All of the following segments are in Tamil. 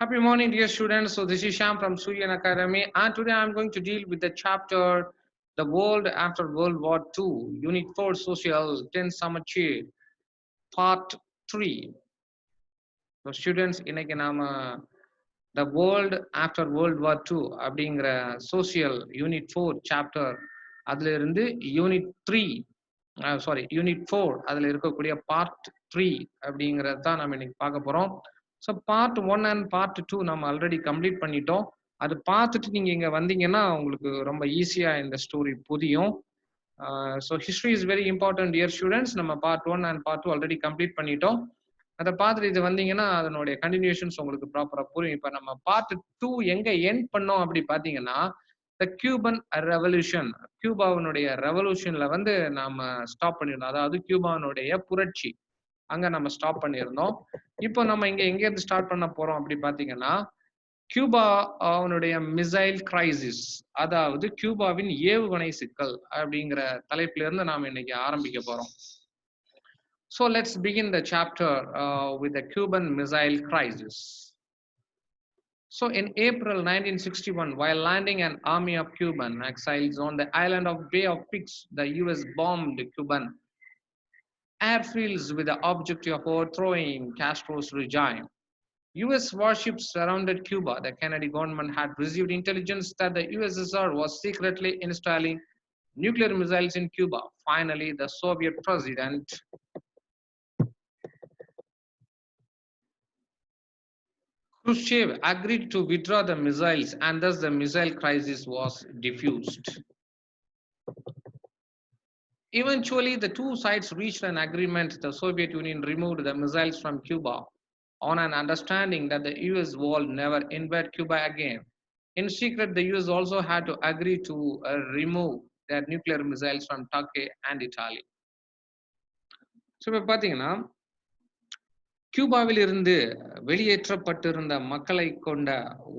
Happy morning, dear students. So this is Sham from Suryan Academy, and today I'm going to deal with the chapter "The World After World War II," Unit 4, Social 10 Summer Cheer, Part 3. So students, இன்னைக்கு நாம The World After World War II அப்படிங்கிற Social Unit 4 chapter அதுல இருந்து Unit 3 யூனிட் 4 அதுல இருக்கக்கூடிய பார்ட் 3 அப்படிங்கறது தான் நம்ம இன்னைக்கு பார்க்க போறோம். ஸோ பார்ட் 1 அண்ட் பார்ட் 2 நம்ம ஆல்ரெடி கம்ப்ளீட் பண்ணிட்டோம். அது பார்த்துட்டு நீங்க இங்க வந்தீங்கன்னா உங்களுக்கு ரொம்ப ஈஸியா இந்த ஸ்டோரி புரியும். So history is very important dear students. நம்ம part 1 and part 2 already complete பண்ணிட்டோம். அதை பார்த்துட்டு இது வந்தீங்கன்னா அதனுடைய கண்டினியூஷன்ஸ் உங்களுக்கு ப்ராப்பரா புரியும். இப்போ நம்ம பார்ட் 2 எங்க எண்ட் பண்ணோம் அப்படி பார்த்தீங்கன்னா த கியூபன் ரெவல்யூஷன், கியூபாவினுடைய ரெவல்யூஷன்ல வந்து நாம ஸ்டாப் பண்ணியிருந்தோம். அதாவது கியூபாவினுடைய புரட்சி அங்க நம்ம ஸ்டாப் பண்ணியிருந்தோம். இப்போ நம்ம இங்க எங்க இருந்து ஸ்டார்ட் பண்ண போறோம் அப்படி பாத்தீங்கன்னா கியூபா அவனுடைய மிசைல் கிரைசிஸ், அதாவது கியூபாவின் ஏவுகணை சிக்கல் அப்படிங்கிற தலைப்புல இருந்து நாம இன்னைக்கு ஆரம்பிக்க போறோம். So let's begin the chapter with the Cuban Missile Crisis. So in April 1961, while landing an army of Cuban exiles on the island of Bay of Pigs, the US bombed Cuban airfields with the objective of overthrowing Castro's regime. US warships surrounded Cuba. The Kennedy government had received intelligence that the USSR was secretly installing nuclear missiles in Cuba. Finally, the Soviet president Khrushchev agreed to withdraw the missiles, and thus the missile crisis was diffused. Eventually, the two sides reached an agreement. The Soviet Union removed the missiles from Cuba on an understanding that the US would never invade Cuba again. In secret, the US also had to agree to remove their nuclear missiles from Turkey and Italy. So, இப்போ பார்த்தீங்கன்னா கியூபாவில் இருந்து வெளியேற்றப்பட்டிருந்த மக்களை கொண்ட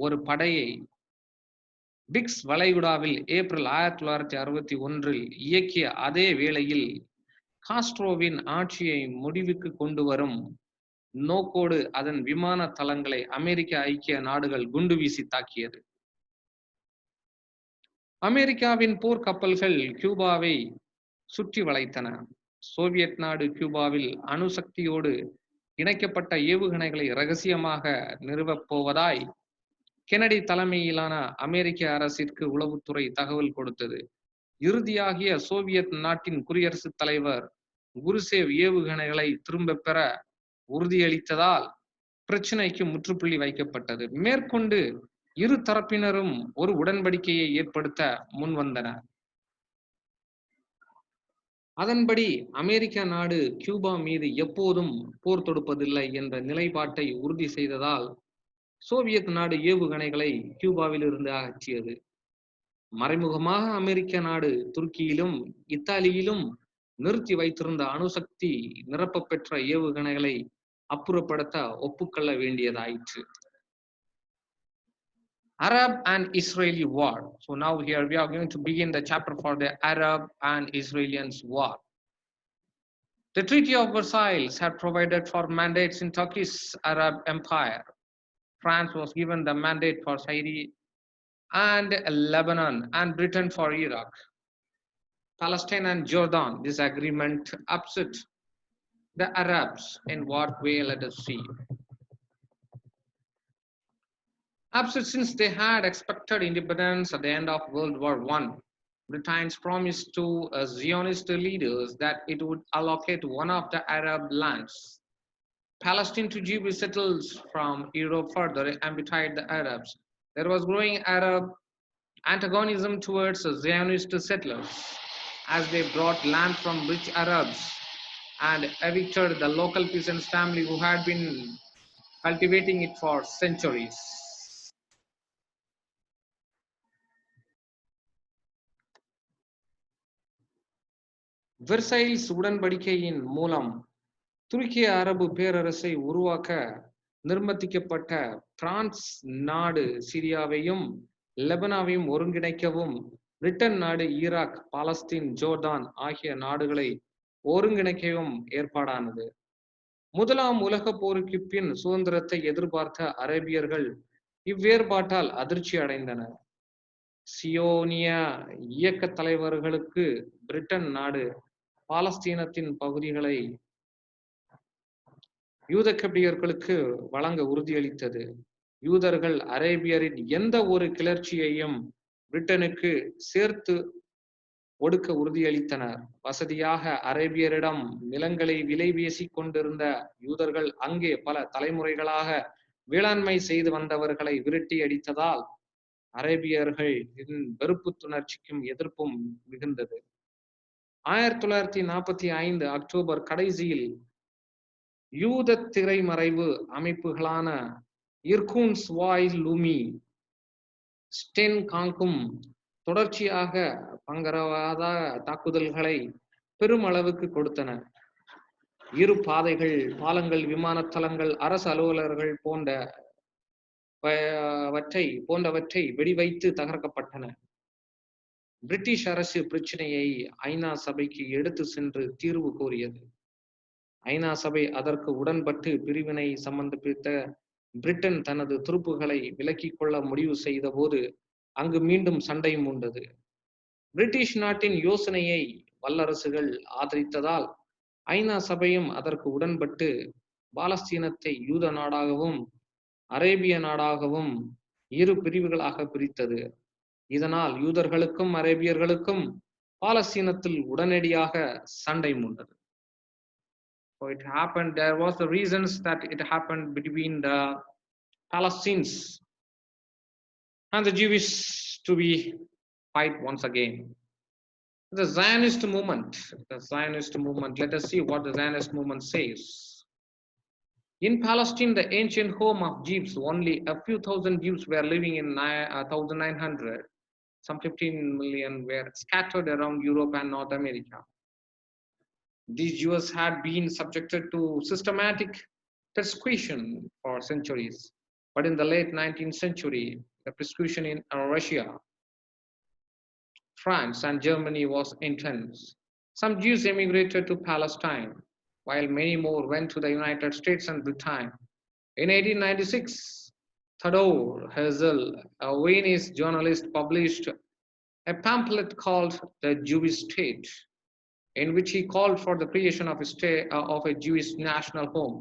ஒரு படையை பிக்ஸ் வளைகுடாவில் ஏப்ரல் 1961 இயக்கிய அதே வேளையில் காஸ்ட்ரோவின் ஆட்சியை முடிவுக்கு கொண்டு வரும் நோக்கோடு அதன் விமான தளங்களை அமெரிக்க ஐக்கிய நாடுகள் குண்டு வீசி தாக்கியது. அமெரிக்காவின் போர்க்கப்பல்கள் கியூபாவை சுற்றி வளைத்தன. சோவியத் நாடு கியூபாவில் அணுசக்தியோடு இணைக்கப்பட்ட ஏவுகணைகளை ரகசியமாக நிறுவப் போவதாய் கெனடி தலைமையிலான அமெரிக்க அரசிற்கு உளவுத்துறை தகவல் கொடுத்தது. இறுதியாகிய சோவியத் நாட்டின் குடியரசுத் தலைவர் குருசேவ் ஏவுகணைகளை திரும்ப பெற உறுதியளித்ததால் பிரச்சனைக்கு முற்றுப்புள்ளி வைக்கப்பட்டது. மேற்கொண்டு இரு தரப்பினரும் ஒரு உடன்படிக்கையை ஏற்படுத்த முன்வந்தனர். அதன்படி அமெரிக்க நாடு கியூபா மீது எப்போதும் போர் தொடுப்பதில்லை என்ற நிலைப்பாட்டை உறுதி செய்ததால் சோவியத் நாடு ஏவுகணைகளை கியூபாவில் இருந்து அகற்றியது. மறைமுகமாக அமெரிக்க நாடு துருக்கியிலும் இத்தாலியிலும் நிறுத்தி வைத்திருந்த அணுசக்தி நிரப்ப பெற்ற ஏவுகணைகளை அப்புறப்படுத்த ஒப்புக்கொள்ள வேண்டியதாயிற்று. Arab and Israeli war. So now here we are going to begin the chapter for the Arab and Israeli war. The Treaty of Versailles had provided for mandates in Turkish Arab Empire. France was given the mandate for Syria and Lebanon, and Britain for Iraq. Palestine and Jordan. This agreement upset the Arabs. In what way? Let us see. Upset since they had expected independence at the end of World War I. Britain's promised to Zionist leaders that it would allocate one of the Arab lands, Palestine, to Jewish settlers from Europe further embittered the Arabs. There was growing Arab antagonism towards Zionist settlers as they brought land from rich Arabs and evicted the local peasants' family who had been cultivating it for centuries. Versailles உடன்படிக்கையின் மூலம் துருக்கிய அரபு பேரரசை உருவாக்க நிர்பந்திக்கப்பட்ட பிரான்ஸ் நாடு சிரியாவையும் லெபனாவையும் ஒருங்கிணைக்கவும், பிரிட்டன் நாடு ஈராக், பாலஸ்தீன், ஜோர்டான் ஆகிய நாடுகளை ஒருங்கிணைக்கவும் ஏற்பாடானது. முதலாம் உலக போருக்கு பின் சுதந்திரத்தை எதிர்பார்த்த அரேபியர்கள் இவ்வேறுபாட்டால் அதிர்ச்சி அடைந்தனர். சியோனிய இயக்க தலைவர்களுக்கு பிரிட்டன் நாடு பாலஸ்தீனத்தின் பகுதிகளை யூதக்கபியர்களுக்கு வழங்க உறுதியளித்தது. யூதர்கள் அரேபியரின் எந்த ஒரு கிளர்ச்சியையும் பிரிட்டனுக்கு சேர்த்து ஒடுக்க உறுதியளித்தனர். வசதியாக அரேபியரிடம் நிலங்களை விலை பேசிக் கொண்டிருந்த யூதர்கள் அங்கே பல தலைமுறைகளாக வேளாண்மை செய்து வந்தவர்களை விரட்டி அடித்ததால் அரேபியர்களின் வெறுப்புணர்ச்சிக்கும் எதிர்ப்பும் மிகுந்தது. 1945 அக்டோபர் கடைசியில் யூத திரைமறைவு அமைப்புகளான இர்கூன்ஸ் வாய் லூமி ஸ்டென் காங்கும் தொடர்ச்சியாக பயங்கரவாத தாக்குதல்களை பெருமளவுக்கு கொடுத்தன. இரு பாதைகள், பாலங்கள், விமானத்தளங்கள், அரசு அலுவலர்கள் போன்றவற்றை வெடிவைத்து தகர்க்கப்பட்டன. பிரிட்டிஷ் அரசு பிரச்சனையை ஐநா சபைக்கு எடுத்து சென்று தீர்வு கோரியது. ஐநா சபை அதற்கு உடன்பட்டு பிரிவினை சம்பந்தப்பித்த பிரிட்டன் தனது துருப்புகளை விலக்கிக் கொள்ள முடிவு செய்த போது அங்கு மீண்டும் சண்டை மூண்டது. பிரிட்டிஷ் நாட்டின் யோசனையை வல்லரசுகள் ஆதரித்ததால் ஐநா சபையும் அதற்கு உடன்பட்டு பாலஸ்தீனத்தை யூத நாடாகவும் அரேபிய நாடாகவும் இரு பிரிவுகளாக பிரித்தது. இதனால் யூதர்களுக்கும் அரேபியர்களுக்கும் பாலஸ்தீனத்தில் உடனடியாக சண்டை மூண்டது. So it happened, there was the reasons that it happened between the Palestinians and the Jewish to be fight once again. The Zionist movement, let us see what the Zionist movement says. In Palestine, the ancient home of Jews, only a few thousand Jews were living in 1900. Some 15 million were scattered around Europe and North America. These Jews had been subjected to systematic persecution for centuries. But in the late 19th century, the persecution in Russia, France, and Germany was intense. Some Jews emigrated to Palestine, while many more went to the United States and Britain. In 1896, Theodor Herzl, a Viennese journalist, published a pamphlet called The Jewish State, in which he called for the creation of a Jewish national home.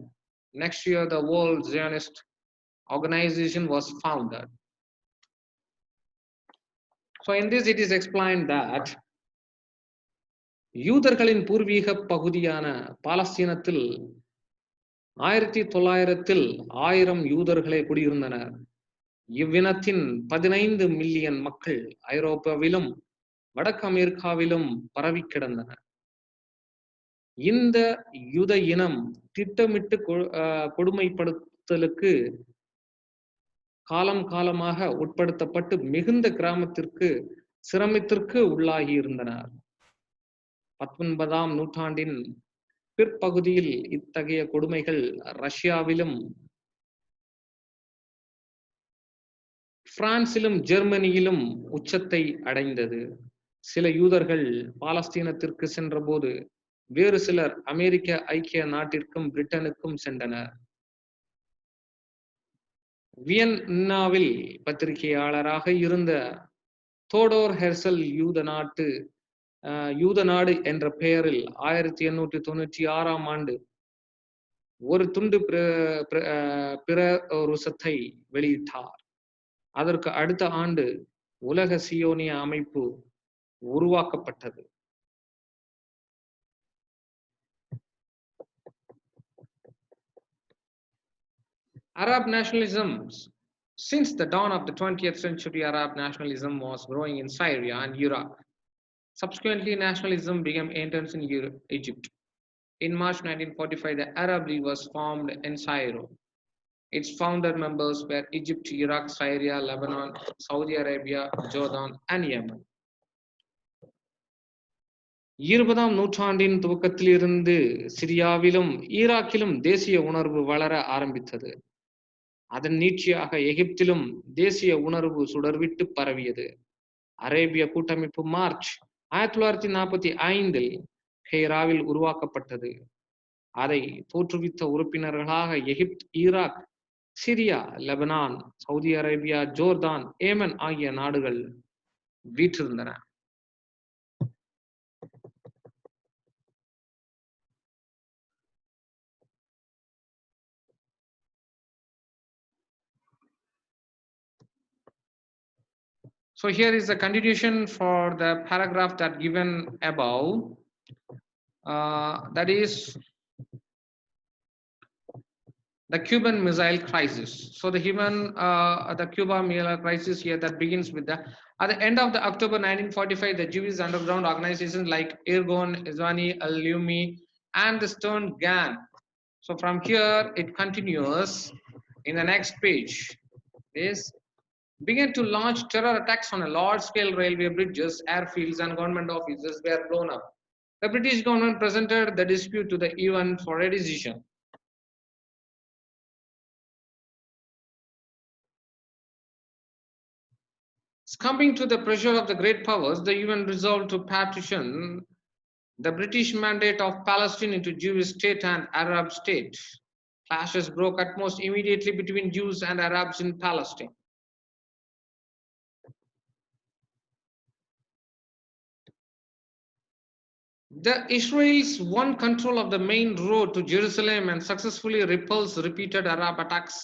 Next year, the World Zionist Organization was founded. So in this, it is explained that யூதர்களின் பூர்வீக பகுதியான பாலஸ்தீனத்தில் 1900 1000 யூதர்களே குடியிருந்தனர். இவ்வினத்தின் 15 மில்லியன் மக்கள் ஐரோப்பாவிலும் வடக்கு அமெரிக்காவிலும் பரவி கிடந்தனர். இந்த யூத இனம் திட்டமிட்டு கொடுமைப்படுத்தலுக்கு காலம் காலமாக உட்படுத்தப்பட்டு மிகுந்த கிராமத்திற்கு சிரமத்திற்கு உள்ளாகி இருந்தனர். 19ஆம் நூற்றாண்டின் பிற்பகுதியில் இத்தகைய கொடுமைகள் ரஷ்யாவிலும் பிரான்சிலும் ஜெர்மனியிலும் உச்சத்தை அடைந்தது. சில யூதர்கள் பாலஸ்தீனத்திற்கு சென்றபோது வேறு சிலர் அமெரிக்க ஐக்கிய நாட்டிற்கும் பிரிட்டனுக்கும் சென்றனர். வியன்னாவில் பத்திரிகையாளராக இருந்த தோடோர் ஹெர்சல் யூத நாடு என்ற பெயரில் 1896ஆம் ஆண்டு ஒரு துண்டு பிரசுரத்தை வெளியிட்டார். அதற்கு அடுத்த ஆண்டு உலக சியோனிய அமைப்பு உருவாக்கப்பட்டது. Arab nationalism. Since the dawn of the 20th century, Arab nationalism was growing in Syria and Iraq. Subsequently, nationalism became intense in Egypt. In March 1945, the Arab League was formed in Cairo. Its founder members were Egypt, Iraq, Syria, Lebanon, Saudi Arabia, Jordan, and Yemen. 20ஆம் நூற்றாண்டின் துவக்கத்திலிருந்து சிரியாவிலும் ஈராக்கிலும் தேசிய உணர்வு வளர ஆரம்பித்தது. அதன் நீட்சியாக எகிப்திலும் தேசிய உணர்வு சுடர்விட்டு பரவியது. அரேபிய கூட்டமைப்பு மார்ச் 1945 கெய்ராவில் உருவாக்கப்பட்டது. அதை தோற்றுவித்த உறுப்பினர்களாக Egypt, Iraq, Syria, Lebanon, Saudi Arabia, Jordan, Yemen ஆகிய நாடுகள் வீற்றிருந்தன. So here is the continuation for the paragraph that given above. That is the Cuban Missile Crisis. So the Cuba Missile Crisis here that begins with at the end of the October 1945, the Jewish underground organizations like Irgun, Izvani, Al-Lumi, and the Stern Gang. So from here it continues in the next page. Is began to launch terror attacks on a large-scale railway bridges, airfields, and government offices were blown up. The British government presented the dispute to the UN for a decision. Succumbing to the pressure of the great powers, the UN resolved to partition the British mandate of Palestine into Jewish state and Arab state. Clashes broke almost immediately between Jews and Arabs in Palestine. The Israelis won control of the main road to Jerusalem and successfully repulsed repeated Arab attacks.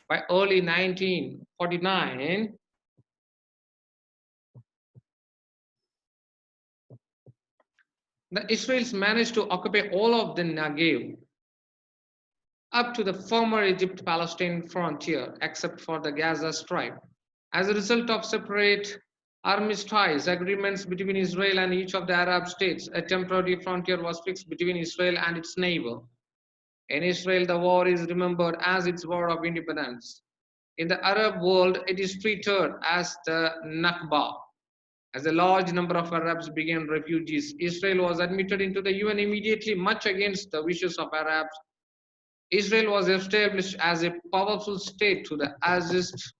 By early 1949, the Israelis managed to occupy all of the Negev up to the former Egypt-Palestine frontier, except for the Gaza Strip. As a result of separate armistice agreements between Israel and each of the Arab states, a temporary frontier was fixed between Israel and its neighbor. In Israel, the war is remembered as its war of independence. In the Arab world, it is treated as the Nakba. As a large number of Arabs became refugees, Israel was admitted into the UN immediately, much against the wishes of Arabs. Israel was established as a powerful state to the assist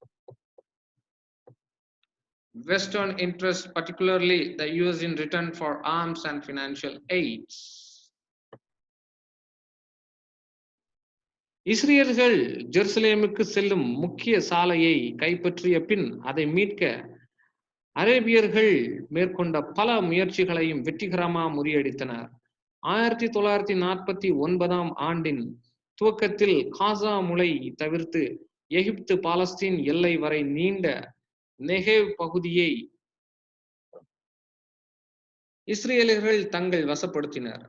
Western interests, particularly the US, in return for arms and financial aids. இஸ்ரேல்கள் ஜெருசலேமுக்கு செல்லும் முக்கிய சாலையை கைப்பற்றிய பின் அதை மீட்க அரேபியர்கள் மேற்கொண்ட பல முயற்சிகளையும் வெற்றிகரமாக முறியடித்தனர். 1949 ஆண்டின் துவக்கத்தில் காசா முலை தவிர்த்து எகிப்து பாலஸ்தீன் எல்லை வரை நீண்ட நெகேவ் பகுதியை இஸ்ரேலர்கள் தங்கள் வசப்படுத்தினர்.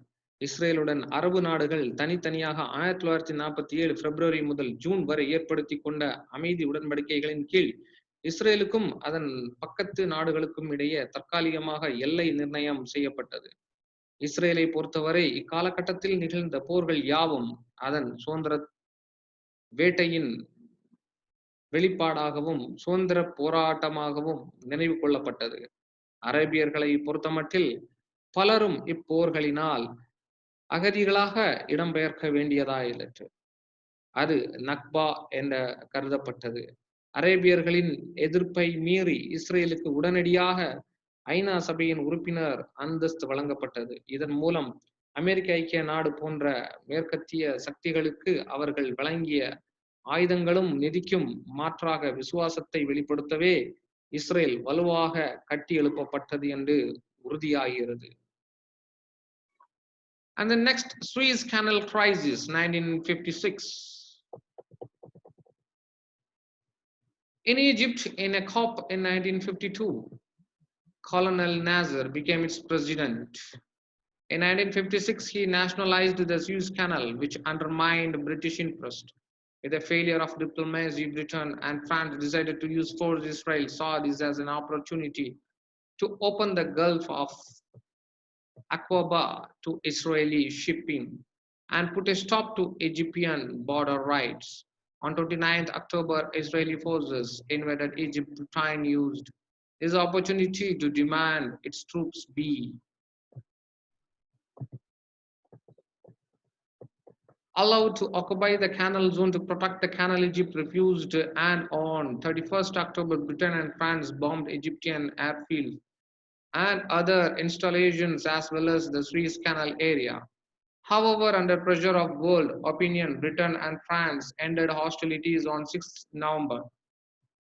இஸ்ரேலுடன் அரபு நாடுகள் தனித்தனியாக 1947 பிப்ரவரி முதல் ஜூன் வரை ஏற்படுத்தி கொண்ட அமைதி உடன்படிக்கைகளின் கீழ் இஸ்ரேலுக்கும் அதன் பக்கத்து நாடுகளுக்கும் இடையே தற்காலிகமாக எல்லை நிர்ணயம் செய்யப்பட்டது. இஸ்ரேலை பொறுத்தவரை இக்காலகட்டத்தில் நிகழ்ந்த போர்கள் யாவும் அதன் சுதந்திர வேட்டையின் வெளிப்பாடாகவும் சுதந்திர போராட்டமாகவும் நினைவு கொள்ளப்பட்டது. அரேபியர்களை பொறுத்தமட்டில் பலரும் இப்போர்களினால் அகதிகளாக இடம்பெயர்க்க வேண்டியதாயிற்று. அது நக்பா என்ற கருதப்பட்டது. அரேபியர்களின் எதிர்ப்பை மீறி இஸ்ரேலுக்கு உடனடியாக ஐநா சபையின் உறுப்பினர் அந்தஸ்து வழங்கப்பட்டது. இதன் மூலம் அமெரிக்க ஐக்கிய நாடு போன்ற மேற்கத்திய சக்திகளுக்கு அவர்கள் வழங்கிய ஆயுதங்களும் நிதிக்கும் மாற்றாக விசுவாசத்தை வெளிப்படுத்தவே இஸ்ரேல் வலுவாக கட்டி எழுப்பப்பட்டது என்று உறுதியாகிறது. And the next Suez Canal crisis, 1956. In Egypt, in a COP in 1952, Colonel Nasser became its president. In 1956, he nationalized the Suez Canal, which undermined British interest. With the failure of diplomacy, Britain and France decided to use force. Israel saw this as an opportunity to open the Gulf of Aqaba to Israeli shipping and put a stop to Egyptian border raids. On 29th October, Israeli forces invaded Egypt. Britain used this opportunity to demand its troops be allowed to occupy the canal zone to protect the canal. Egypt refused, and on 31st October, Britain and France bombed Egyptian airfields and other installations as well as the Suez Canal area. However, under pressure of world opinion, Britain and France ended hostilities on 6 November.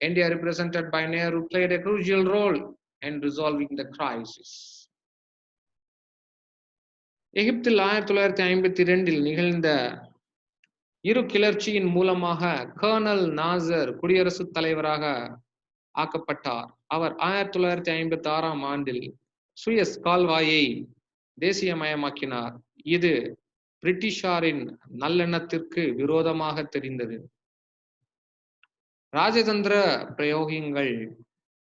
India, represented by Nehru, played a crucial role in resolving the crisis. எகிப்தில் 1952 நிகழ்ந்த இரு கிளர்ச்சியின் மூலமாக கர்னல் நாசர் குடியரசுத் தலைவராக ஆக்கப்பட்டார். அவர் 1956 ஆண்டில் சுயஸ் கால்வாயை தேசியமயமாக்கினார். இது பிரிட்டிஷாரின் நல்லெண்ணத்திற்கு விரோதமாக தெரிந்தது. ராஜதந்திர பிரயோகங்கள்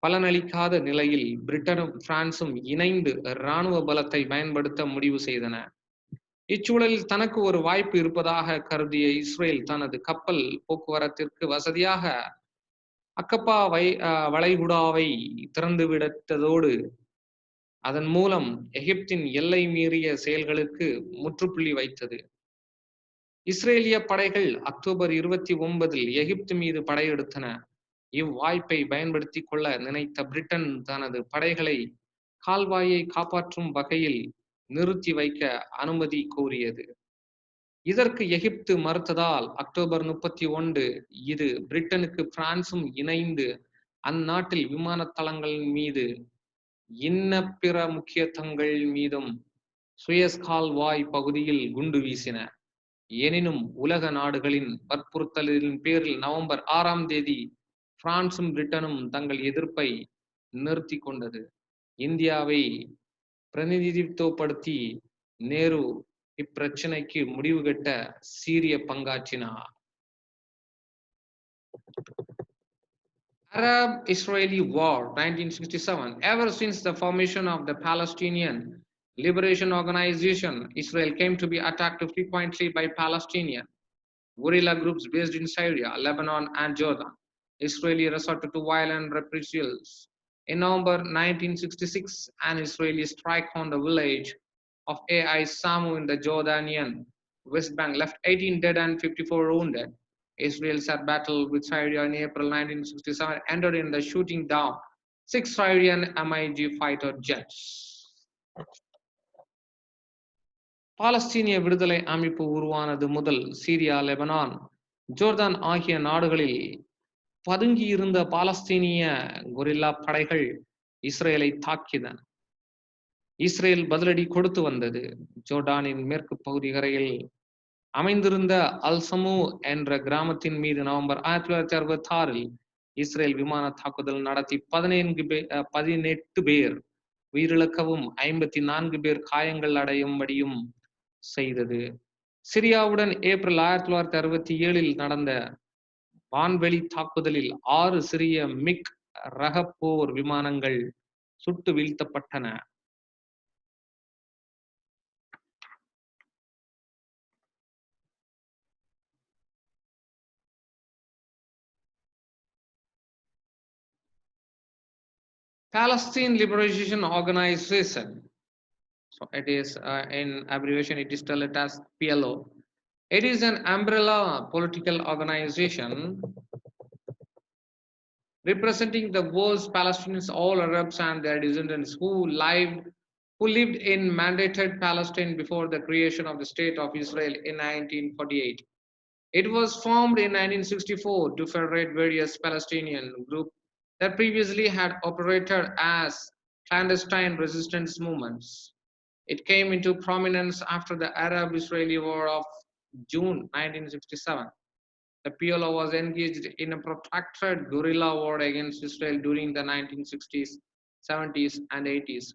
பலனளிக்காத நிலையில் பிரிட்டனும் பிரான்சும் இணைந்து இராணுவ பலத்தை பயன்படுத்த முடிவு செய்தன. இச்சூழலில் தனக்கு ஒரு வாய்ப்பு இருப்பதாக கருதிய இஸ்ரேல் தனது கப்பல் போக்குவரத்திற்கு வசதியாக அக்கப்பா வளைகுடாவை திறந்துவிட்டதோடு அதன் மூலம் எகிப்தின் எல்லை மீறிய செயல்களுக்கு முற்றுப்புள்ளி வைத்தது. இஸ்ரேலிய படைகள் அக்டோபர் 29 எகிப்து மீது படையெடுத்தன. இவ்வாய்ப்பை பயன்படுத்திக் கொள்ள நினைத்த பிரிட்டன் தனது படைகளை கால்வாயை காப்பாற்றும் வகையில் நிறுத்தி வைக்க அனுமதி கோரியது. இதற்கு எகிப்து மறுத்ததால் அக்டோபர் 31 இது பிரிட்டனுக்கு பிரான்சும் இணைந்து அந்நாட்டில் விமான தளங்கள் மீது இன்ன பிற முக்கியத்தங்கள் மீதும் சுயஸ் கால்வாய் பகுதியில் குண்டு வீசின. எனினும் உலக நாடுகளின் வற்புறுத்தலின் பேரில் நவம்பர் 6 பிரான்சும் பிரிட்டனும் தங்கள் எதிர்ப்பை நிறுத்தி கொண்டது. இந்தியாவை பிரதிநிதித்துவப்படுத்தி நேரு இப்பிரச்சனைக்கு முடிவு கட்ட சீரிய பங்காற்றினார். Arab-Israeli War 1967. Ever since the formation of the Palestinian Liberation Organization, Israel came to be attacked frequently by Palestinian guerrilla groups based in Syria, Lebanon, and Jordan. Israeli resorted to violent reprisals. In November 1966, an Israeli strike on the village of Ai Samu in the Jordanian West Bank left 18 dead and 54 wounded. Israel set battle with Syria in April 1967, ended in the shooting down 6 Syrian MiG fighter jets. பாலஸ்தீனிய விடுதலை அமைப்பு உருவானது முதல் சீரியா, லெபனான், ஜோர்தான் ஆகிய நாடுகளில் பதுங்கியிருந்த பாலஸ்தீனிய கொரில்லா படைகள் இஸ்ரேலை தாக்கின. இஸ்ரேல் பதிலடி கொடுத்து வந்தது. ஜோர்டானின் மேற்கு பகுதி கரையில் அமைந்திருந்த அல்சமு என்ற கிராமத்தின் மீது நவம்பர் 1966 இஸ்ரேல் விமான தாக்குதல் நடத்தி 18 பேர் உயிரிழக்கவும் 54 பேர் காயங்கள் அடையும்படியும் செய்தது. சிரியாவுடன் ஏப்ரல் 1967 நடந்த வான்வெளி தாக்குதலில் 6 சிறிய மிக் ரக போர் விமானங்கள் சுட்டு வீழ்த்தப்பட்டன. Palestine Liberation Organization, so it is in abbreviation it is called as PLO. It is an umbrella political organization representing the world's Palestinians, all Arabs and their descendants who lived in mandated Palestine before the creation of the State of Israel in 1948. It was formed in 1964 to federate various Palestinian groups that previously had operated as clandestine resistance movements. It came into prominence after the Arab-Israeli War of June 1967. The PLO was engaged in a protracted guerrilla war against Israel during the 1960s, 70s, and 80s.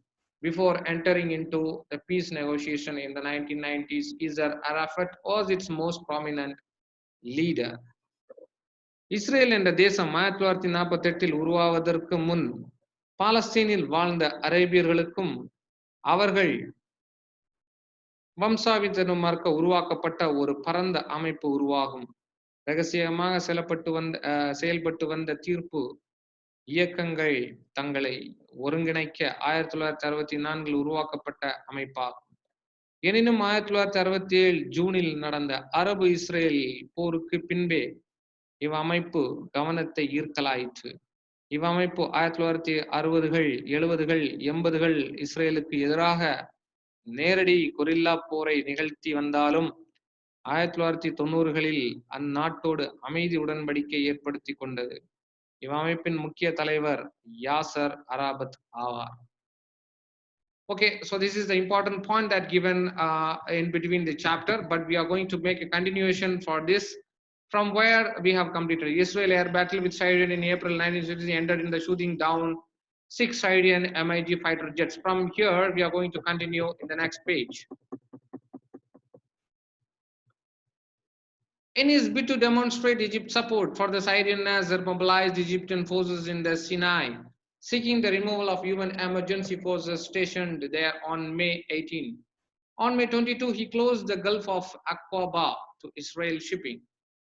Before entering into the peace negotiation in the 1990s, Yasser Arafat was its most prominent leader. Israel என்ற தேசம் 1948 உருவாவதற்கு முன் பாலஸ்தீனில் வாழ்ந்த அரேபியர்களுக்கும் அவர்கள் வம்சாவினருமார்க்க உருவாக்கப்பட்ட ஒரு பரந்த அமைப்பு உருவாகும். ரகசியமாக செயல்பட்டு வந்த தீர்ப்பு இயக்கங்கள் தங்களை ஒருங்கிணைக்க 1964 உருவாக்கப்பட்ட அமைப்பாகும். எனினும் 1967 ஜூனில் நடந்த அரபு இஸ்ரேல் போருக்கு பின்பே இவ்வமைப்பு கவனத்தை ஈர்க்கலாயிற்று. இவ்வமைப்பு 1960கள், 70கள், 80கள் இஸ்ரேலுக்கு எதிராக நேரடி கொரில்லா போரை நிகழ்த்தி வந்தாலும் 1990களில் அந்நாட்டோடு அமைதி உடன்படிக்கை ஏற்படுத்தி கொண்டது. இவ்வமைப்பின் முக்கிய தலைவர் யாசர் அரபாத் ஆவார். Okay, so this is the important point that given in between the chapter, but we are going to make a continuation for this from where we have completed. Israel air battle with Syrian in April 1960 ended in the shooting down 6 Syrian MiG fighter jets. From here, we are going to continue in the next page. In his bid to demonstrate Egypt's support for the Syrian Nasser, mobilized Egyptian forces in the Sinai, seeking the removal of UN emergency forces stationed there on May 18. On May 22, he closed the Gulf of Aqaba to Israel shipping.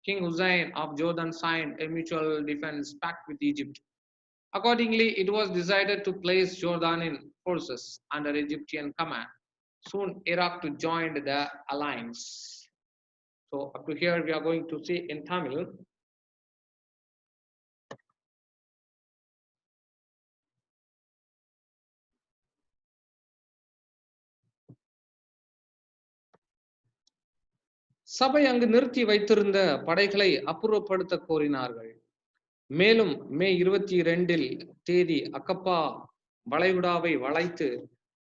King Hussein of Jordan signed a mutual defense pact with Egypt. Accordingly, it was decided to place Jordanian forces under Egyptian command. Soon, Iraq to join the alliance. So up to here, we are going to see in Tamil. சபை அங்கு நிறுத்தி வைத்திருந்த படைகளை அப்புறப்படுத்த கோரினார்கள். மேலும் மே 22 தேதி அக்கப்பா வளைகுடாவை வளைத்து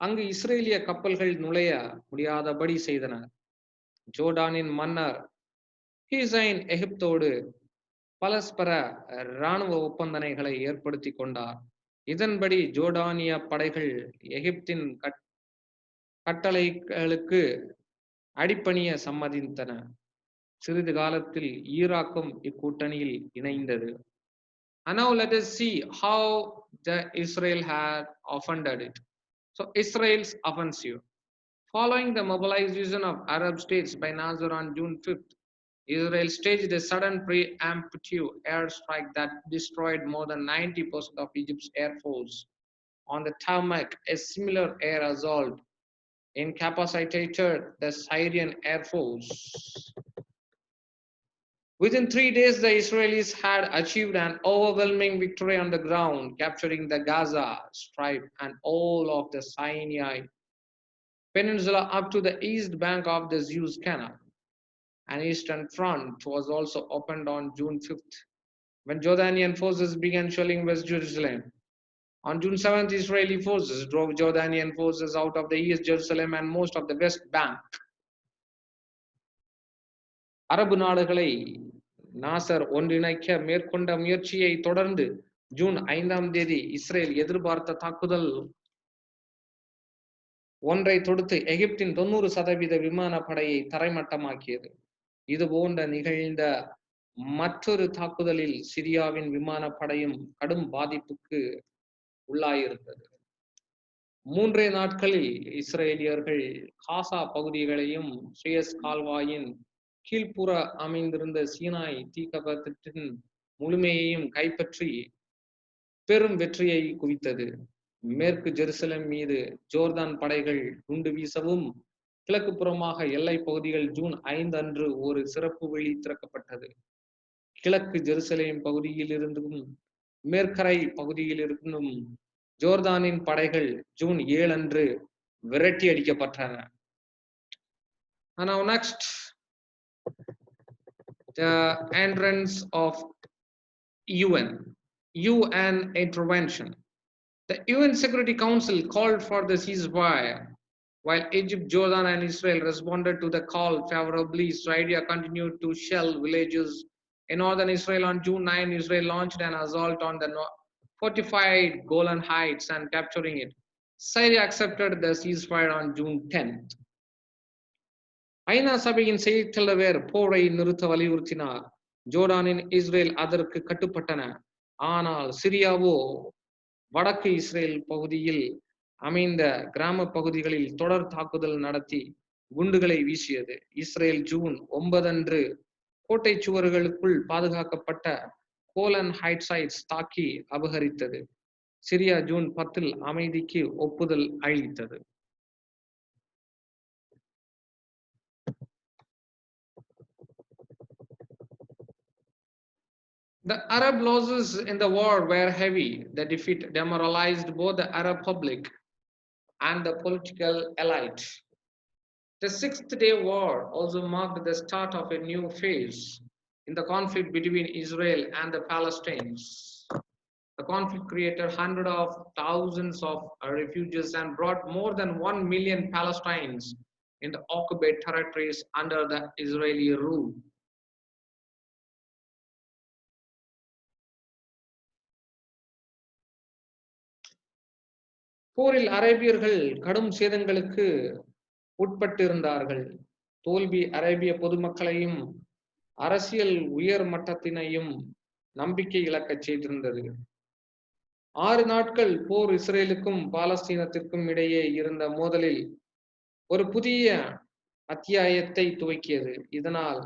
அங்கு இஸ்ரேலிய கப்பல்கள் நுழைய முடியாதபடி செய்தனர். ஜோர்டானின் மன்னர் ஹுசைன் எகிப்தோடு பரஸ்பர இராணுவ ஒப்பந்தங்களை ஏற்படுத்தி கொண்டார். இதன்படி ஜோர்டானிய படைகள் எகிப்தின் கட்டளைகளுக்கு அடிப்பணிய சம்மதித்தன. சிறிது காலத்தில் ஈராக்கும் இக்கூட்டணியில் இணைந்தது. And now let us see how the Israel had offended it. So Israel's offensive. Following the mobilization of Arab states by Nasser on June 5th, Israel staged a sudden preemptive airstrike that destroyed more than 90% of Egypt's air force. On the tarmac, a similar air assault incapacitated the Syrian Air Force. Within 3 days, the Israelis had achieved an overwhelming victory on the ground, capturing the Gaza Strip and all of the Sinai Peninsula up to the east bank of the Suez Canal. An eastern front was also opened on June 5th, when Jordanian forces began shelling West Jerusalem. On June 7th, Israeli forces drove Jordanian forces out of the East Jerusalem and most of the West Bank. அரபு நாடுகளை நாசர் ஒன்றிணைக்க மேற்கொண்ட முயற்சியை தொடர்ந்து ஜூன் 5ஆம் தேதி இஸ்ரேல் எதிர்பார்த்த தாக்குதல் ஒன்றை தொடுத்து எகிப்தின் 90% விமானப்படையை தரைமட்டமாக்கியது. இது போன்ற நிகழ்ந்த மற்றொரு தாக்குதலில் சிரியாவின் விமானப்படையும் கடும் பாதிப்புக்கு உள்ளாயிருந்தது. 3 நாட்களில் இஸ்ரேலியர்கள் காசா பகுதிகளையும் சுயஸ் கால்வாயின் கீழ்ப்புற அமைந்திருந்த சீனாய் தீக்கபத்தின் முழுமையையும் கைப்பற்றி பெரும் வெற்றியை குவித்தது. மேற்கு ஜெருசலம் மீது ஜோர்தான் படைகள் குண்டு வீசவும் கிழக்கு புறமாக எல்லை பகுதிகள் ஜூன் 5 அன்று ஒரு சிறப்பு வழி திறக்கப்பட்டது. கிழக்கு ஜெருசலேம் பகுதியில் இருந்தும் மேற்கரை பகுதியில் இருந்தும் ஜோர்தானின் படைகள் ஜூன் 7 அன்று விரட்டி அடிக்கப்பட்டன. Now next, the entrance of UN intervention. The UN Security Council called for the ceasefire. While Egypt, Jordan, and Israel responded to the call favorably, Syria continued to shell villages in northern Israel. On June 9, Israel launched an assault on the fortified Golan Heights and capturing it. Syria accepted the ceasefire on June 10th. ஐநா சபையின் செய்தித் தலைவர் போரை நிறுத்த வலியுறுத்தினார். ஜோர்டானின் இஸ்ரேல் அதற்கு கட்டுப்பட்டன. ஆனால் சிரியாவோ வடக்கு இஸ்ரேல் பகுதியில் அமைந்த கிராம பகுதிகளில் தொடர் தாக்குதல் நடத்தி குண்டுகளை வீசியது. இஸ்ரேல் ஜூன் 9 அன்று கோட்டை சுவர்களுக்குள் பாதுகாக்கப்பட்ட கோலன் ஹைட்ஸைட்ஸ் தாக்கி அபகரித்தது. சிரியா ஜூன் 10 அமைதிக்கு ஒப்புதல் அளித்தது. The Arab losses in the war were heavy. The defeat demoralized both the Arab public and the political elite. The Sixth Day War also marked the start of a new phase in the conflict between Israel and the Palestinians. The conflict created hundreds of thousands of refugees and brought more than 1 million Palestinians into occupied territories under the Israeli rule. போரில் அரேபியர்கள் கடும் சேதங்களுக்கு உட்பட்டிருந்தார்கள். தோல்வி அரேபிய பொதுமக்களையும் அரசியல் உயர் மட்டத்தினையும் நம்பிக்கை இழக்கச் செய்திருந்தது. 6 நாட்கள் போர் இஸ்ரேலுக்கும் பாலஸ்தீனத்திற்கும் இடையே இருந்த மோதலில் ஒரு புதிய அத்தியாயத்தை துவக்கியது. இதனால்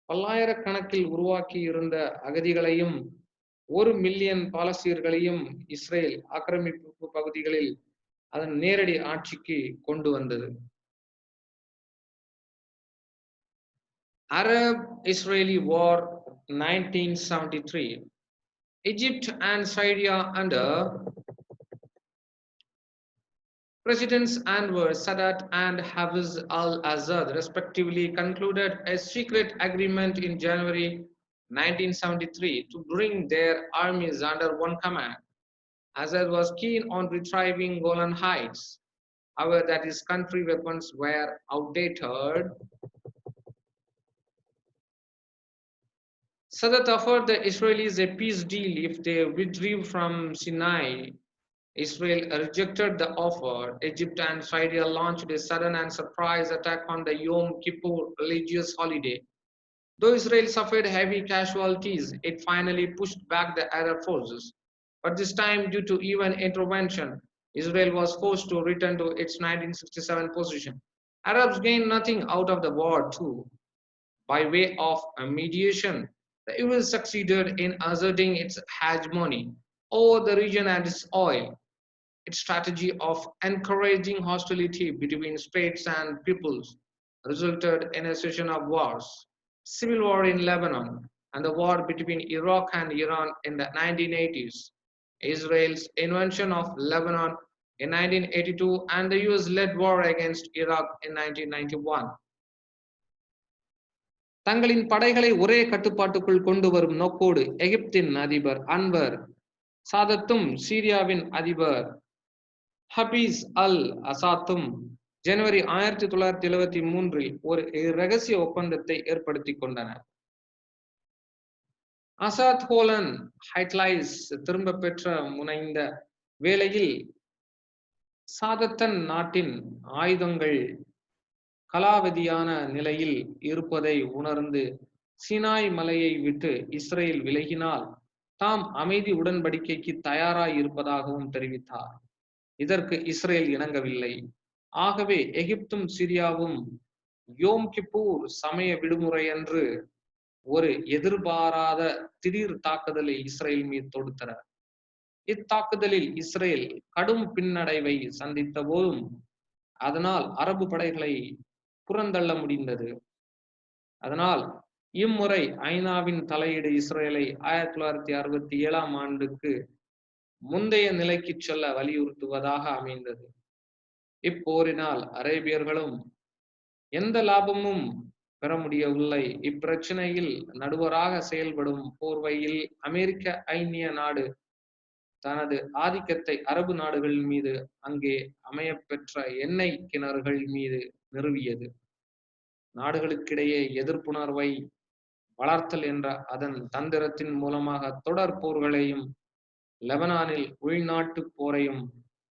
பல்லாயிரக்கணக்கில் உருவாக்கியிருந்த அகதிகளையும் 1 மில்லியன் பாலஸ்தீனர்களையும் இஸ்ரேல் ஆக்கிரமிப்பு பகுதிகளில் அதன் நேரடி ஆட்சிக்கு கொண்டு வந்தது. Arab-Israeli War 1973. Egypt and Syria under Presidents Anwar Sadat and Hafiz al-Assad respectively concluded a secret agreement in January 1973 to bring their armies under one command. Assad was keen on retrieving Golan Heights. However, that his country weapons were outdated. Sadat offered the Israelis a peace deal if they withdrew from Sinai. Israel rejected the offer. Egypt and Syria launched a sudden and surprise attack on the Yom Kippur religious holiday. Though Israel suffered heavy casualties, it finally pushed back the Arab forces. But this time, due to UN intervention, Israel was forced to return to its 1967 position. Arabs gained nothing out of the war too. By way of mediation, the US succeeded in asserting its hegemony over the region and its oil. Its strategy of encouraging hostility between states and peoples resulted in a series of wars. Civil war in Lebanon and the war between Iraq and Iran in the 1980s. Israel's invasion of Lebanon in 1982 and the US-led war against Iraq in 1991. தங்களின் படைகளை ஒரே கட்டுப்பாட்டுக்குள் கொண்டு வரும் நோக்கோடு எகிப்தின் அதிபர் அன்வர் சாதத்தும் சீரியாவின் அதிபர் ஹபீஸ் அல் அசாத்தும் ஜனவரி 1973 ஒரு இரகசிய ஒப்பந்தத்தை ஏற்படுத்திக் கொண்டனர். அசாத் ஹோலன் ஹைட்லைஸ் திரும்ப பெற்ற முனைந்த வேளையில் சாதத்தன் நாட்டின் ஆயுதங்கள் கலாவதியான நிலையில் இருப்பதை உணர்ந்து சினாய் மலையை விட்டு இஸ்ரேல் விலகினால் தாம் அமைதி உடன்படிக்கைக்கு தயாராய் இருப்பதாகவும் தெரிவித்தார். இதற்கு இஸ்ரேல் இணங்கவில்லை. ஆகவே எகிப்தும் சிரியாவும் யோம் கிப்பூர் சமய விடுமுறையன்று ஒரு எதிர்பாராத திடீர் தாக்குதலை இஸ்ரேல் மீது தொடுத்தனர். இத்தாக்குதலில் இஸ்ரேல் கடும் பின்னடைவை சந்தித்த போதும் அதனால் அரபு படைகளை புறந்தள்ள முடிந்தது. அதனால் இம்முறை ஐநாவின் தலையீடு இஸ்ரேலை 1967 ஆண்டுக்கு முந்தைய நிலைக்கு செல்ல வலியுறுத்துவதாக அமைந்தது. இப்போரினால் அரேபியர்களும் எந்த லாபமும் பெற முடியவில்லை. இப்பிரச்சனையில் நடுவராக செயல்படும் போர்வையில் அமெரிக்க ஐக்கிய நாடு தனது ஆதிக்கத்தை அரபு நாடுகள் மீது அங்கே அமையப்பெற்ற எண்ணெய் கிணறுகள் மீது நிறுவியது. நாடுகளுக்கிடையே எதிர்ப்புணர்வை வளர்த்தல் என்ற அதன் தந்திரத்தின் மூலமாக தொடர் போர்களையும் லெபனானில் உள்நாட்டு போரையும்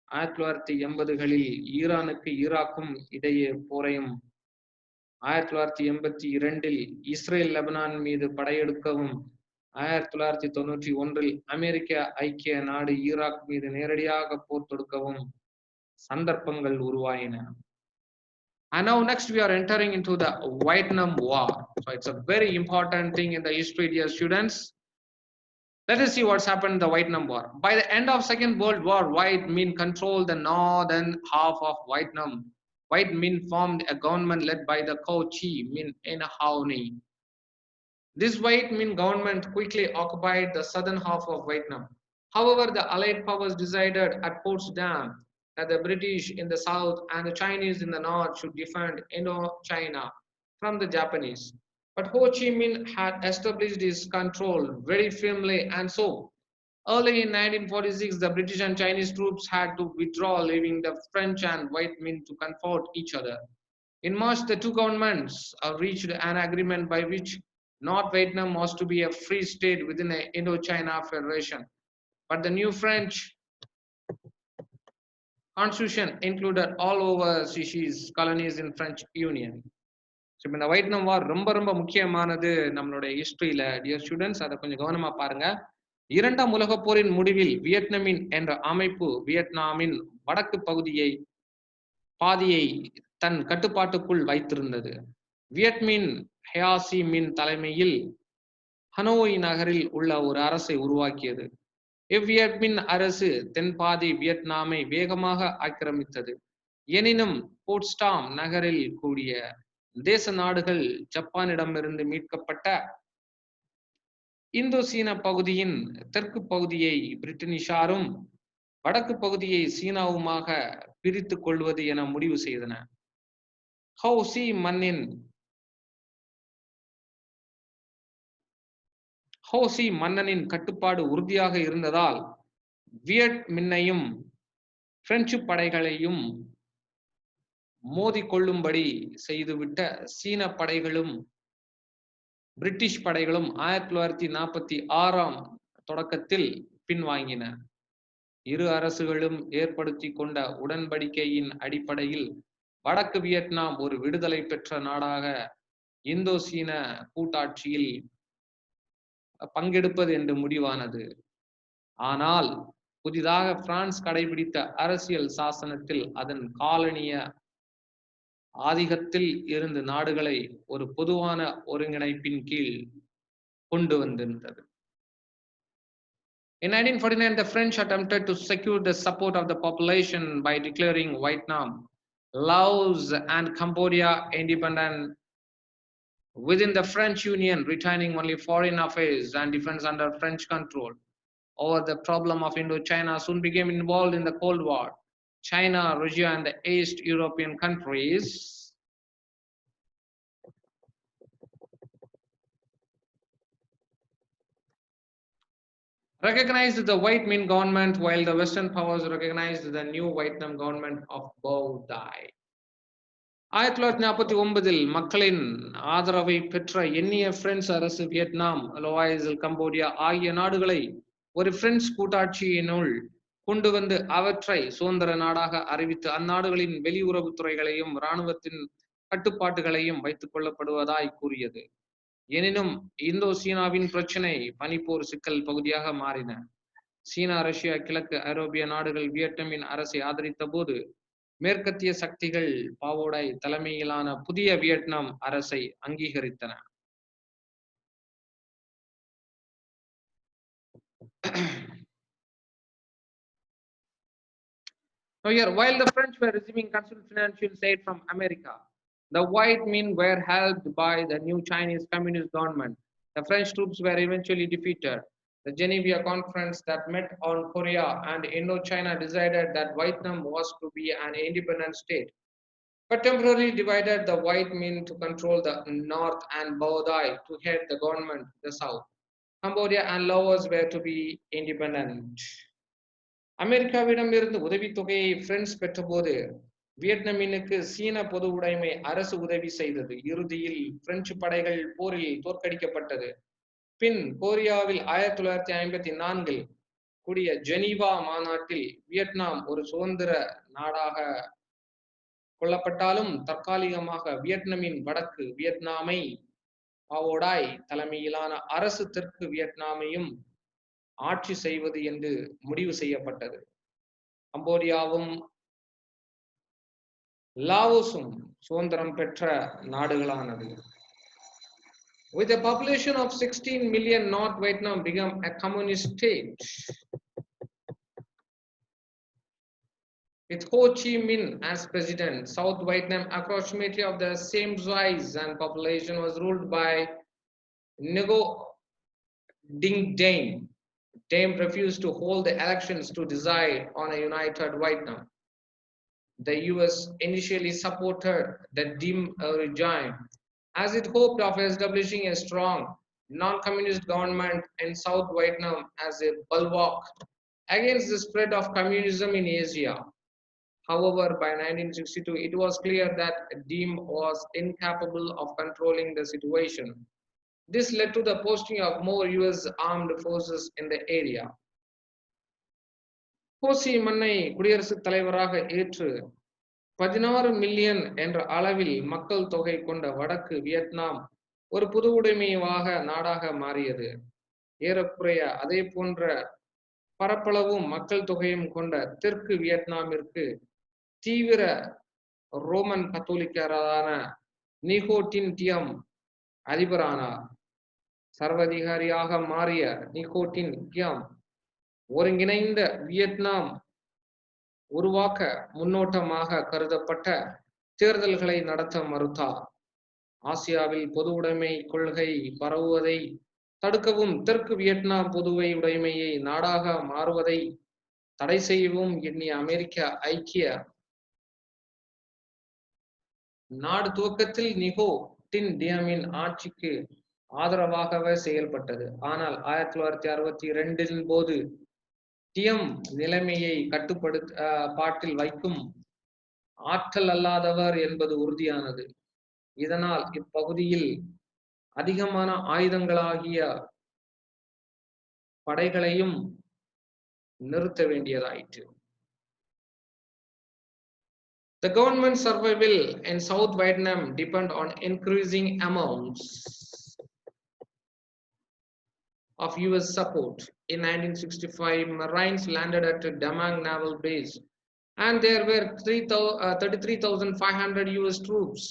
1980களில் ஈரானுக்கு ஈராக்கும் இடையே போரையும் 1982 இஸ்ரேல் லெபனான் மீது படையெடுக்கவும் 1991 அமெரிக்க ஐக்கிய நாடு ஈராக் மீது நேரடியாக போர் தொடுக்கவும் சந்தர்ப்பங்கள் உருவாயின. And now next we are entering into the Vietnam War. So it's a very important thing in the history, dear students. Let us see what's happened in the Vietnam War. By the end of Second World War, White Minh controlled the northern half of Vietnam. White Minh formed a government led by the Ho Chi Minh in Hanoi. This White Minh government quickly occupied the southern half of Vietnam. However, the Allied powers decided at Potsdam that the British in the south and the Chinese in the north should defend Indochina from the Japanese. But Ho Chi Minh had established his control very firmly, and so early in 1946, the British and Chinese troops had to withdraw, leaving the French and white men to confront each other. In March, the two governments reached an agreement by which North Vietnam was to be a free state within the Indochina Federation. But the new French constitution included all overseas colonies in French Union. So இப்போ இந்த வைட்னம் வார் ரொம்ப ரொம்ப முக்கியமானது நம்மளுடைய ஹிஸ்டரியில டியர் ஸ்டூடெண்ட்ஸ், அதை கொஞ்சம் கவனமா பாருங்க. இரண்டாம் உலகப் போரின் முடிவில் வியட்நாமின் என்ற அமைப்பு வியட்நாமின் வடக்கு பாதியை தன் கட்டுப்பாட்டுக்குள் வைத்திருந்தது. வியட்மின் ஹியாசி மின் தலைமையில் ஹனோய் நகரில் உள்ள ஒரு அரசை உருவாக்கியது. இவ்வியட்மின் அரசு தென்பாதி வியட்நாமை வேகமாக ஆக்கிரமித்தது. எனினும் போட்ஸ்டாம் நகரில் கூடிய தேச நாடுகள் ஜப்பானிடமிருந்து மீட்கப்பட்ட இந்தோ சீன பகுதியின் தெற்கு பகுதியை பிரிட்டினிஷாரும் வடக்கு பகுதியை சீனாவுமாக பிரித்துக் கொள்வது என முடிவு செய்தன. ஹோசி மன்னனின் கட்டுப்பாடு உறுதியாக இருந்ததால் வியட் மின்னையும் பிரெஞ்சு படைகளையும் மோதிக்கொள்ளும்படி செய்துவிட்ட சீன படைகளும் பிரிட்டிஷ் படைகளும் 1946 தொடக்கத்தில் பின்வாங்கின. இரு அரசுகளும் ஏற்படுத்தி கொண்ட உடன்படிக்கையின் அடிப்படையில் வடக்கு வியட்நாம் ஒரு விடுதலை பெற்ற நாடாக இந்தோ சீன கூட்டாட்சியில் பங்கெடுப்பது என்று முடிவானது. ஆனால் புதிதாக பிரான்ஸ் கடைபிடித்த அரசியல் சாசனத்தில் அதன் காலனிய ஆதிக்கத்தில் இருந்து நாடுகளை ஒரு பொதுவான ஒருங்கிணைப்பின் கீழ் கொண்டு வந்திருந்தது. In 1949, the French attempted to secure the support of the population by declaring Vietnam, Laos, and Cambodia independent within the French Union, retaining only foreign affairs and defense under French control. Over the problem of Indochina soon became involved in the Cold War. China, Russia, and the East European countries recognized the White Minh government, while the Western powers recognized the new Vietnam government of Bao Dai. 1949 மக்களின் ஆதரவை பெற்ற எண்ணிய பிரெஞ்சு அரசு வியட்நாம், லோவாய்ஸ், கம்போடியா ஆகிய நாடுகளை ஒரு பிரெஞ்சு கூட்டாட்சியினுள் கொண்டு வந்து அவற்றை சுதந்திர நாடாக அறிவித்து அந்நாடுகளின் வெளியுறவுத்துறைகளையும் இராணுவத்தின் கட்டுப்பாட்டுகளையும் வைத்துக் கொள்ளப்படுவதாய் கூறியது. எனினும் இந்தோ சீனாவின் பிரச்சினை பனிப்போர் சிக்கல் பகுதியாக மாறின. சீனா, ரஷ்யா, கிழக்கு ஐரோப்பிய நாடுகள் வியட்நாமின் அரசை ஆதரித்த போது மேற்கத்திய சக்திகள் பாவோடாய் தலைமையிலான புதிய வியட்நாம் அரசை அங்கீகரித்தன. Now here, while the French were receiving considerable financial aid from America, the White Minh were helped by the new Chinese Communist government. The French troops were eventually defeated. The Geneva Conference that met on Korea and Indochina decided that Vietnam was to be an independent state, but temporarily divided the White Minh to control the north and Bao Dai to head the government the south. Cambodia and Laos were to be independent. அமெரிக்காவிடமிருந்து உதவித்தொகையை பிரெஞ்சு பெற்றபோது வியட்நாமினுக்கு சீன பொது உடைமை அரசு உதவி செய்தது. இறுதியில் பிரெஞ்சு படைகள் போரில் தோற்கடிக்கப்பட்டது. பின் கொரியாவில் 1954 கூடிய ஜெனீவா மாநாட்டில் வியட்நாம் ஒரு சுதந்திர நாடாக கொள்ளப்பட்டாலும் தற்காலிகமாக வியட்நாமின் வடக்கு வியட்நாமை பாவோடாய் தலைமையிலான அரசு தெற்கு வியட்நாமையும் ஆட்சி செய்வது என்று முடிவு செய்யப்பட்டது. கம்போடியாவும் லாவோஸும் சுதந்திரம் பெற்ற நாடுகளானது. With a population of 16 million, North Vietnam became a communist state. With Ho Chi Minh as president, South Vietnam, approximately of the same size and population, was ruled by Ngo Dinh Diem. Diem refused to hold the elections to decide on a united Vietnam. The US initially supported the Dim regime as it hoped of establishing a strong non-communist government in South Vietnam as a bulwark against the spread of communism in Asia. However, by 1962, it was clear that Diem was incapable of controlling the situation. This led to the posting of more US armed forces in the area. Ho Chi Mannai குடியரசுத் தலைவராக ஏற்று 16 மில்லியன் என்ற அளவில் மக்கள் தொகை கொண்ட வடக்கு வியட்நாம் ஒரு பொது உடைமையாக நாடாக மாறியது. ஏறக்குறைய அதே போன்ற பரப்பளவும் மக்கள் தொகையும் கொண்ட தெற்கு வியட்நாமிற்கு தீவிர ரோமன் கத்தோலிக்கரான நிகோட்டின் டியம் அதிபரானார். சர்வதிகாரியாக மாறிய நிகோட்டின் டியம் ஒருங்கிணைந்த வியட்நாம் உருவாக்க முன்னோட்டமாக கருதப்பட்ட தேர்தல்களை நடத்த மறுத்தார். ஆசியாவில் பொது உடைமை கொள்கை பரவுவதை தடுக்கவும் தெற்கு வியட்நாம் பொதுவை உடைமையை நாடாக மாறுவதை தடை செய்யவும் எண்ணிய அமெரிக்க ஐக்கிய நாடு துவக்கத்தில் நிகோ டின் டியமின் ஆட்சிக்கு ஆதரவாகவே செயல்பட்டது. ஆனால் 1962 போது டியம் நிலைமையை கட்டுப்பாட்டில் வைக்கும் ஆற்றல் அல்லாதவர் என்பது உறுதியானது. இதனால் இப்பகுதியில் அதிகமான ஆயுதங்களாகிய படைகளையும் நிறுத்த வேண்டியதாயிற்று. The government survival in South Vietnam depend on increasing amounts of US support. In 1965, Marines landed at Da Nang Naval Base, and there were 33,500 US troops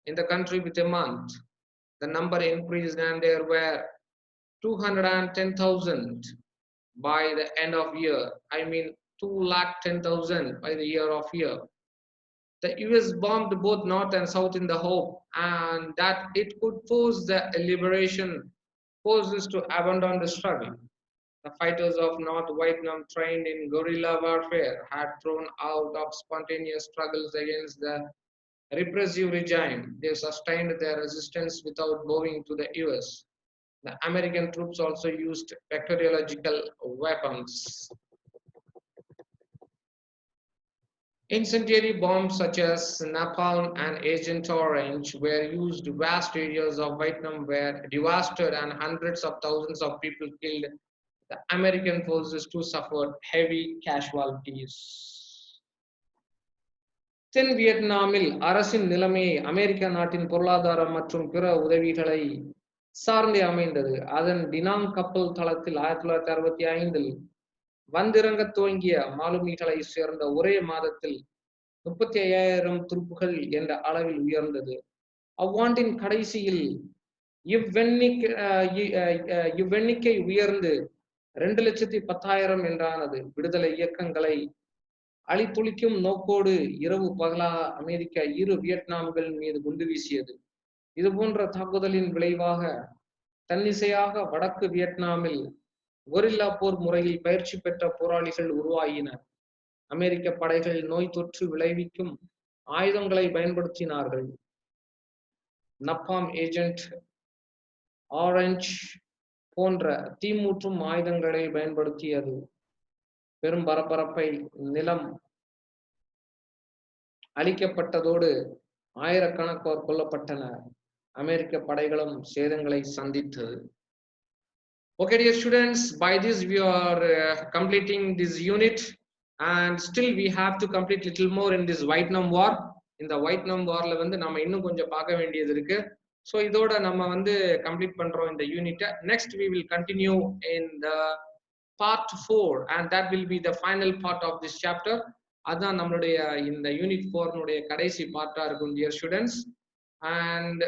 in the country within a month. The number increased, and there were 210,000 by the end of year. I mean 210,000 by the year of year. The US bombed both North and South in the hope and that it could force the liberation forces to abandon the struggle. The fighters of North Vietnam, trained in guerrilla warfare, had thrown out of spontaneous struggles against the repressive regime. They sustained their resistance without bowing to the US. The American troops also used bacteriological weapons. Incendiary bombs such as napalm and Agent Orange were used. Vast areas of Vietnam were devastated and hundreds of thousands of people killed. The American forces too suffered heavy casualties. தென் வியட்நாமில் அரசின் நிலைமையை அமெரிக்க நாட்டின் பொருளாதாரம் மற்றும் பிற உதவிகளை சார்ந்தே அமைந்தது. அதன் டினாங் கப்பல் தளத்தில் 1965 வந்திறங்க துவங்கிய மாலுமிகளை சேர்ந்த ஒரே மாதத்தில் 35,000 துருப்புகள் என்ற அளவில் உயர்ந்தது. அவ்வாண்டின் கடைசியில் இவ்வெண்ணிக்கை உயர்ந்து 2,10,000 என்றானது. விடுதலை இயக்கங்களை அழித்தொழிக்கும் நோக்கோடு இரவு பகலாக அமெரிக்கா இரு வியட்நாம்கள் மீது குண்டு வீசியது. இது போன்ற தாக்குதலின் விளைவாக தன்னிசையாக வடக்கு வியட்நாமில் கொரில்லா போர் முறையில் பயிற்சி பெற்ற போராளிகள் உருவாகினர். அமெரிக்க படைகள் நோய் தொற்று விளைவிக்கும் ஆயுதங்களை பயன்படுத்தினார்கள். நப்பாம், ஏஜென்ட் ஆரஞ்ச் போன்ற தீமூற்றும் ஆயுதங்களை பயன்படுத்தியது. பெரும் பரபரப்பை நிலம் அழிக்கப்பட்டதோடு ஆயிரக்கணக்கோர் கொல்லப்பட்டனர். அமெரிக்க படைகளும் சேதங்களை சந்தித்தது. Okay, dear students, by this we are completing this unit, and still we have to complete little more in this Vietnam War. In the Vietnam Warல வந்து நம்ம இன்னும் கொஞ்சம் பார்க்க வேண்டியது இருக்கு. So இதோட நம்ம வந்து கம்ப்ளீட் பண்றோம் இந்த யூனிட்டை. Next we will continue in the part 4, and that will be the final part of this chapter. அதான் நம்மளுடைய இந்த யூனிட் 4 கடைசி பார்ட்டா இருக்கும் dear students. And